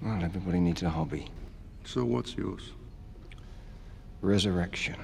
Well, everybody needs a hobby. So what's yours? Resurrection.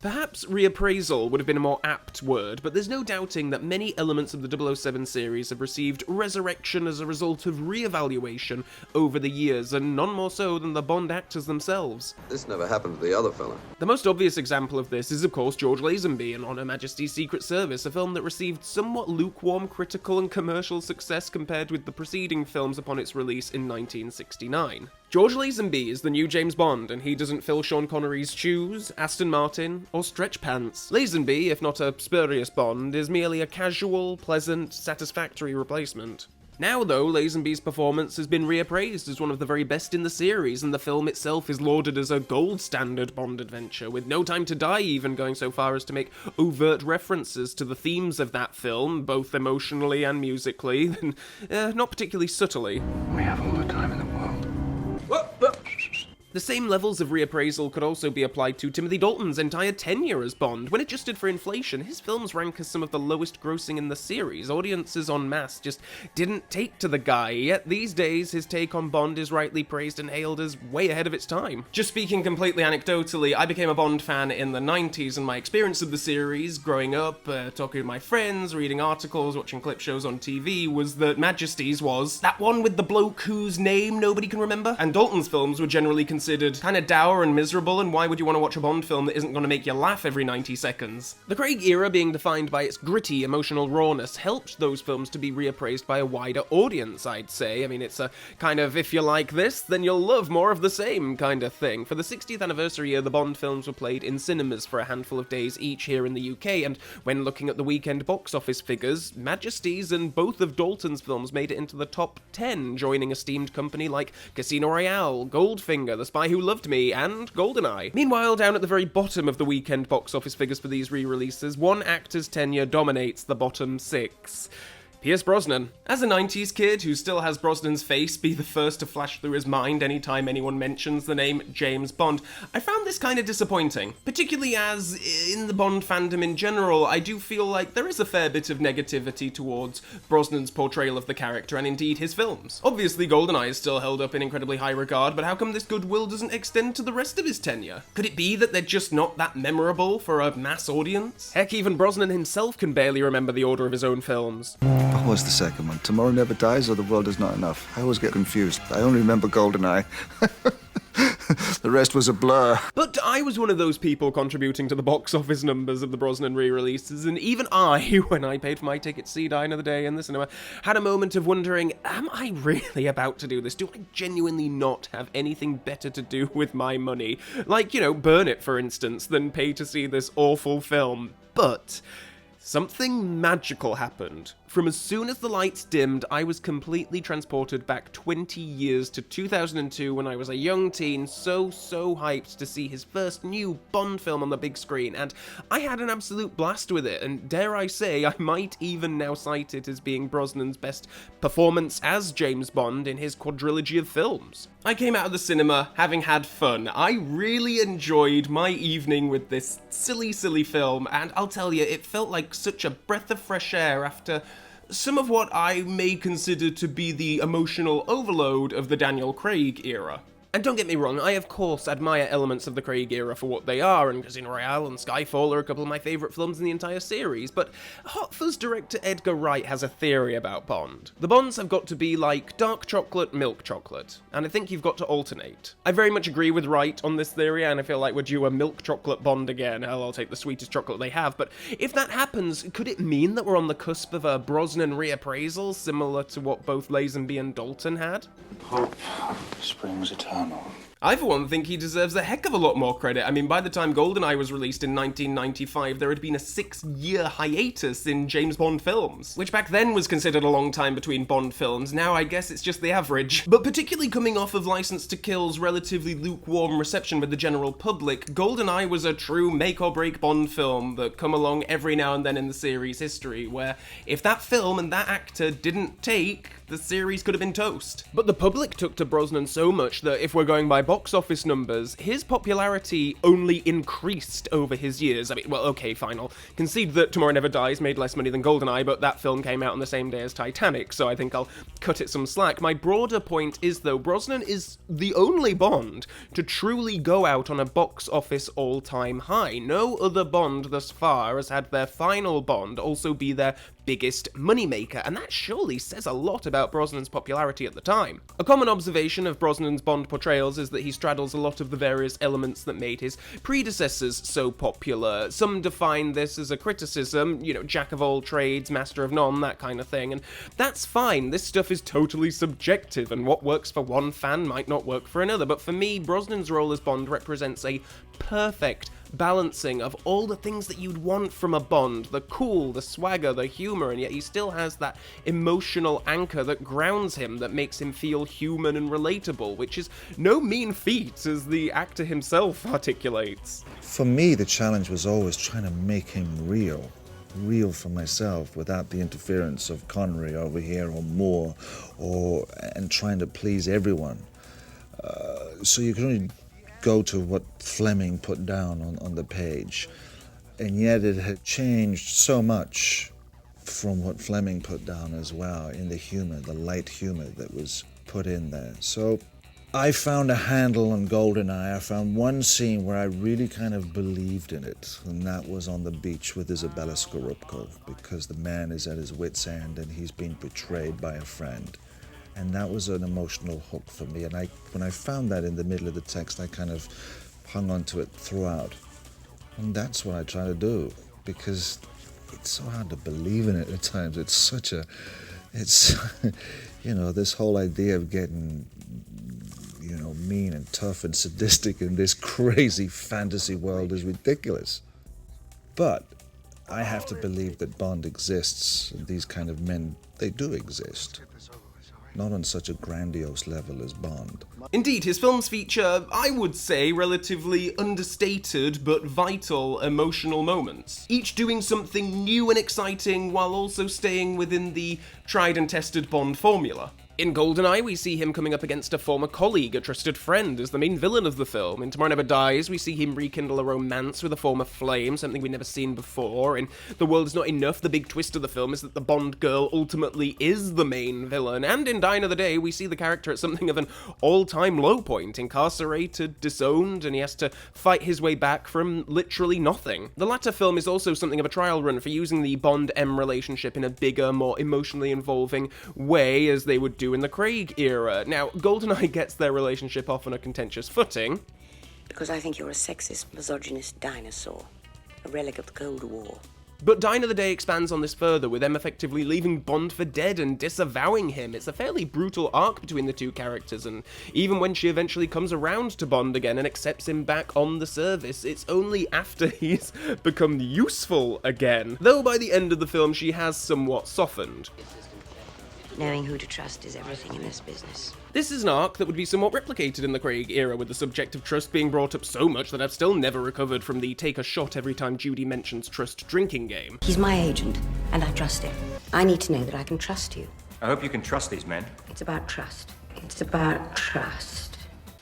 Perhaps reappraisal would have been a more apt word, but there's no doubting that many elements of the 007 series have received resurrection as a result of re-evaluation over the years, and none more so than the Bond actors themselves. This never happened to the other fella. The most obvious example of this is, of course, George Lazenby in On Her Majesty's Secret Service, a film that received somewhat lukewarm critical and commercial success compared with the preceding films upon its release in 1969. George Lazenby is the new James Bond, and he doesn't fill Sean Connery's shoes, Aston Martin, or stretch pants. Lazenby, if not a spurious Bond, is merely a casual, pleasant, satisfactory replacement. Now, though, Lazenby's performance has been reappraised as one of the very best in the series, and the film itself is lauded as a gold standard Bond adventure, with No Time to Die even going so far as to make overt references to the themes of that film, both emotionally and musically, and not particularly subtly. We have all the time in the world. The same levels of reappraisal could also be applied to Timothy Dalton's entire tenure as Bond. When adjusted for inflation, his films rank as some of the lowest grossing in the series. Audiences en masse just didn't take to the guy, yet these days his take on Bond is rightly praised and hailed as way ahead of its time. Just speaking completely anecdotally, I became a Bond fan in the 90s, and my experience of the series, growing up, talking with my friends, reading articles, watching clip shows on TV, was that Majesty's was that one with the bloke whose name nobody can remember, and Dalton's films were generally considered kind of dour and miserable, and why would you want to watch a Bond film that isn't going to make you laugh every 90 seconds? The Craig era, being defined by its gritty, emotional rawness, helped those films to be reappraised by a wider audience, I'd say. I mean, it's a kind of, if you like this, then you'll love more of the same kind of thing. For the 60th anniversary year, the Bond films were played in cinemas for a handful of days each here in the UK, and when looking at the weekend box office figures, Majesty's and both of Dalton's films made it into the top 10, joining esteemed company like Casino Royale, Goldfinger, The Spy Who Loved Me, and GoldenEye. Meanwhile, down at the very bottom of the weekend box office figures for these re-releases, one actor's tenure dominates the bottom 6. Pierce Brosnan. As a 90s kid who still has Brosnan's face be the first to flash through his mind anytime anyone mentions the name James Bond, I found this kind of disappointing. Particularly as, in the Bond fandom in general, I do feel like there is a fair bit of negativity towards Brosnan's portrayal of the character and indeed his films. Obviously GoldenEye is still held up in incredibly high regard, but how come this goodwill doesn't extend to the rest of his tenure? Could it be that they're just not that memorable for a mass audience? Heck, even Brosnan himself can barely remember the order of his own films. What was the second one? Tomorrow Never Dies or The World Is Not Enough? I always get confused. I only remember GoldenEye. The rest was a blur. But I was one of those people contributing to the box office numbers of the Brosnan re-releases, and even I, when I paid for my ticket to see Die Another Day in the cinema, had a moment of wondering, am I really about to do this? Do I genuinely not have anything better to do with my money? Like, burn it, for instance, than pay to see this awful film. But something magical happened. From as soon as the lights dimmed, I was completely transported back 20 years to 2002 when I was a young teen, so hyped to see his first new Bond film on the big screen, and I had an absolute blast with it, and dare I say, I might even now cite it as being Brosnan's best performance as James Bond in his quadrilogy of films. I came out of the cinema having had fun. I really enjoyed my evening with this silly film, and I'll tell you, it felt like such a breath of fresh air after some of what I may consider to be the emotional overload of the Daniel Craig era. And don't get me wrong, I of course admire elements of the Craig era for what they are, and Casino Royale and Skyfall are a couple of my favourite films in the entire series, but Hot Fuzz director Edgar Wright has a theory about Bond. The Bonds have got to be like dark chocolate, milk chocolate, and I think you've got to alternate. I very much agree with Wright on this theory, and I feel like we're due a milk chocolate Bond again. Hell, I'll take the sweetest chocolate they have, but if that happens, could it mean that we're on the cusp of a Brosnan reappraisal, similar to what both Lazenby and Dalton had? Hope springs eternal. I, for one, think he deserves a heck of a lot more credit. I mean, by the time GoldenEye was released in 1995, there had been a 6-year hiatus in James Bond films, which back then was considered a long time between Bond films. Now I guess it's just the average. But particularly coming off of License to Kill's relatively lukewarm reception with the general public, GoldenEye was a true make-or-break Bond film that come along every now and then in the series' history, where if that film and that actor didn't take, the series could have been toast. But the public took to Brosnan so much that if we're going by box office numbers, his popularity only increased over his years. I mean, well, okay, fine, I'll concede that Tomorrow Never Dies made less money than GoldenEye, but that film came out on the same day as Titanic, so I think I'll cut it some slack. My broader point is, though, Brosnan is the only Bond to truly go out on a box office all-time high. No other Bond thus far has had their final Bond also be their biggest moneymaker, and that surely says a lot about Brosnan's popularity at the time. A common observation of Brosnan's Bond portrayals is that he straddles a lot of the various elements that made his predecessors so popular. Some define this as a criticism, you know, jack of all trades, master of none, that kind of thing, and that's fine. This stuff is totally subjective, and what works for one fan might not work for another, but for me, Brosnan's role as Bond represents a perfect balancing of all the things that you'd want from a Bond, the cool, the swagger, the humor, and yet he still has that emotional anchor that grounds him, that makes him feel human and relatable, which is no mean feat, as the actor himself articulates. For me, the challenge was always trying to make him real for myself, without the interference of Connery over here or Moore, and trying to please everyone. So you can only go to what Fleming put down on the page, and yet it had changed so much from what Fleming put down as well, in the humor, the light humor that was put in there. So I found a handle on GoldenEye. I found one scene where I really kind of believed in it, and that was on the beach with Isabella Scorupco, because the man is at his wit's end and he's been betrayed by a friend. And that was an emotional hook for me. And when I found that in the middle of the text, I kind of hung on to it throughout. And that's what I try to do, because it's so hard to believe in it at times. It's you know, this whole idea of getting, you know, mean and tough and sadistic in this crazy fantasy world is ridiculous. But I have to believe that Bond exists, and these kind of men, they do exist. Not on such a grandiose level as Bond. Indeed, his films feature, I would say, relatively understated but vital emotional moments, each doing something new and exciting while also staying within the tried and tested Bond formula. In GoldenEye, we see him coming up against a former colleague, a trusted friend, as the main villain of the film. In Tomorrow Never Dies, we see him rekindle a romance with a former flame, something we've never seen before. In The World Is Not Enough, the big twist of the film is that the Bond girl ultimately is the main villain. And in Die Another Day, we see the character at something of an all-time low point, incarcerated, disowned, and he has to fight his way back from literally nothing. The latter film is also something of a trial run for using the Bond-M relationship in a bigger, more emotionally involving way, as they would do in the Craig era. Now, GoldenEye gets their relationship off on a contentious footing. Because I think you're a sexist, misogynist dinosaur, a relic of the Cold War. But Die Another Day expands on this further, with them effectively leaving Bond for dead and disavowing him. It's a fairly brutal arc between the two characters, and even when she eventually comes around to Bond again and accepts him back on the service, it's only after he's become useful again. Though by the end of the film, she has somewhat softened. Knowing who to trust is everything in this business. This is an arc that would be somewhat replicated in the Craig era, with the subject of trust being brought up so much that I've still never recovered from the take a shot every time Judy mentions trust drinking game. He's my agent, and I trust him. I need to know that I can trust you. I hope you can trust these men. It's about trust. It's about trust.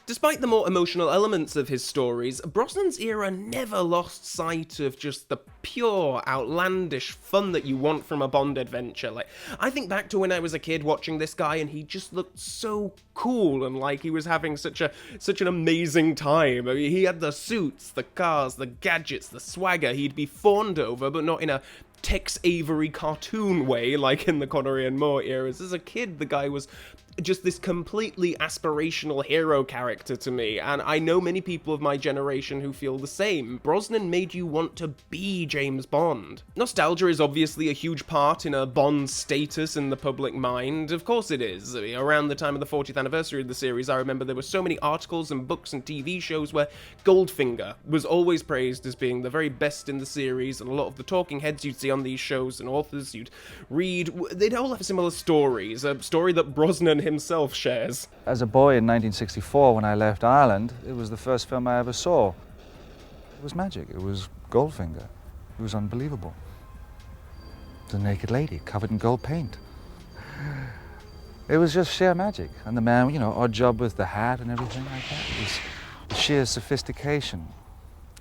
Despite the more emotional elements of his stories, Brosnan's era never lost sight of just the pure, outlandish fun that you want from a Bond adventure. Like, I think back to when I was a kid watching this guy and he just looked so cool and like he was having such an amazing time. I mean, he had the suits, the cars, the gadgets, the swagger. He'd be fawned over, but not in a Tex Avery cartoon way like in the Connery and Moore eras. As a kid, the guy was just this completely aspirational hero character to me, and I know many people of my generation who feel the same. Brosnan made you want to be James Bond. Nostalgia is obviously a huge part in a Bond's status in the public mind. Of course it is. I mean, around the time of the 40th anniversary of the series, I remember there were so many articles and books and TV shows where Goldfinger was always praised as being the very best in the series, and a lot of the talking heads you'd see on these shows and authors you'd read, they'd all have similar stories. A story that Brosnan himself shares. As a boy in 1964, when I left Ireland, it was the first film I ever saw. It was magic. It was Goldfinger. It was unbelievable. The naked lady covered in gold paint. It was just sheer magic. And the man, you know, odd job with the hat and everything like that. It was the sheer sophistication.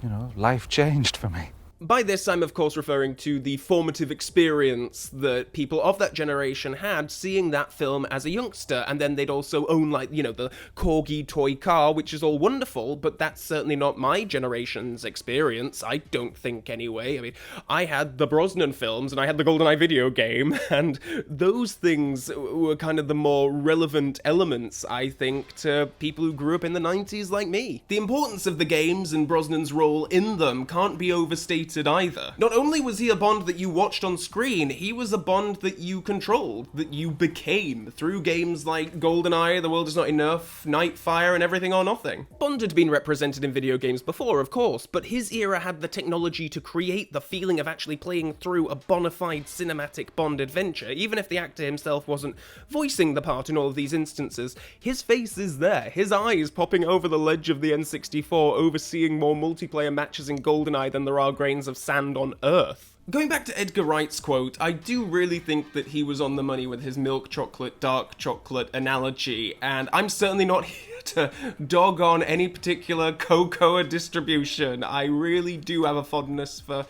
You know, life changed for me. By this, I'm of course referring to the formative experience that people of that generation had seeing that film as a youngster, and then they'd also own, like, you know, the corgi toy car, which is all wonderful, but that's certainly not my generation's experience, I don't think anyway. I mean, I had the Brosnan films, and I had the GoldenEye video game, and those things were kind of the more relevant elements, I think, to people who grew up in the 90s like me. The importance of the games and Brosnan's role in them can't be overstated either. Not only was he a Bond that you watched on screen, he was a Bond that you controlled, that you became through games like GoldenEye, The World Is Not Enough, Nightfire, and Everything or Nothing. Bond had been represented in video games before, of course, but his era had the technology to create the feeling of actually playing through a bona fide cinematic Bond adventure. Even if the actor himself wasn't voicing the part in all of these instances, his face is there, his eyes popping over the ledge of the N64, overseeing more multiplayer matches in GoldenEye than there are grains of sand on Earth. Going back to Edgar Wright's quote, I do really think that he was on the money with his milk chocolate, dark chocolate analogy, and I'm certainly not here to dog on any particular cocoa distribution. I really do have a fondness for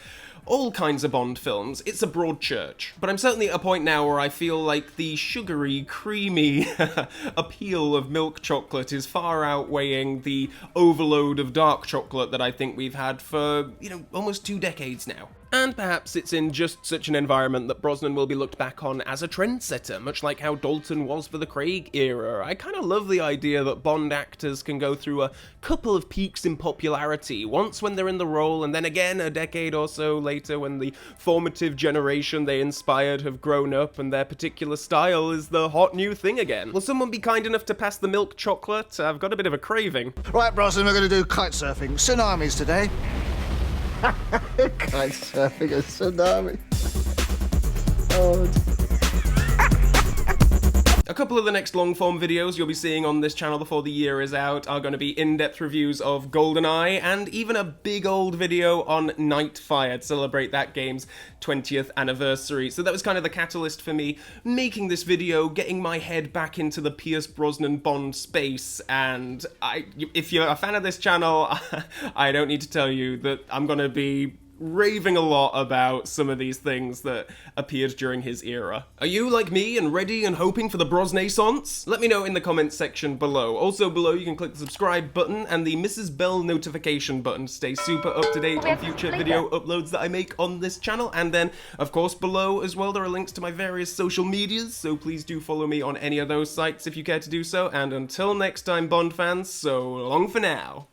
all kinds of Bond films. It's a broad church. But I'm certainly at a point now where I feel like the sugary, creamy appeal of milk chocolate is far outweighing the overload of dark chocolate that I think we've had for, you know, almost 2 decades now. And perhaps it's in just such an environment that Brosnan will be looked back on as a trendsetter, much like how Dalton was for the Craig era. I kind of love the idea that Bond actors can go through a couple of peaks in popularity, once when they're in the role, and then again a decade or so later when the formative generation they inspired have grown up and their particular style is the hot new thing again. Will someone be kind enough to pass the milk chocolate? I've got a bit of a craving. Right, Brosnan, we're going to do kite surfing. Tsunamis today. Kite surfing a tsunami. A couple of the next long-form videos you'll be seeing on this channel before the year is out are going to be in-depth reviews of GoldenEye, and even a big old video on Nightfire to celebrate that game's 20th anniversary. So that was kind of the catalyst for me making this video, getting my head back into the Pierce Brosnan Bond space, and if you're a fan of this channel, I don't need to tell you that I'm going to be raving a lot about some of these things that appeared during his era. Are you like me and ready and hoping for the Brosnaissance? Let me know in the comments section below. Also below you can click the subscribe button and the Mrs. Bell notification button to stay super up to date on future video uploads that I make on this channel. And then of course below as well there are links to my various social medias, so please do follow me on any of those sites if you care to do so. And until next time, Bond fans, so long for now.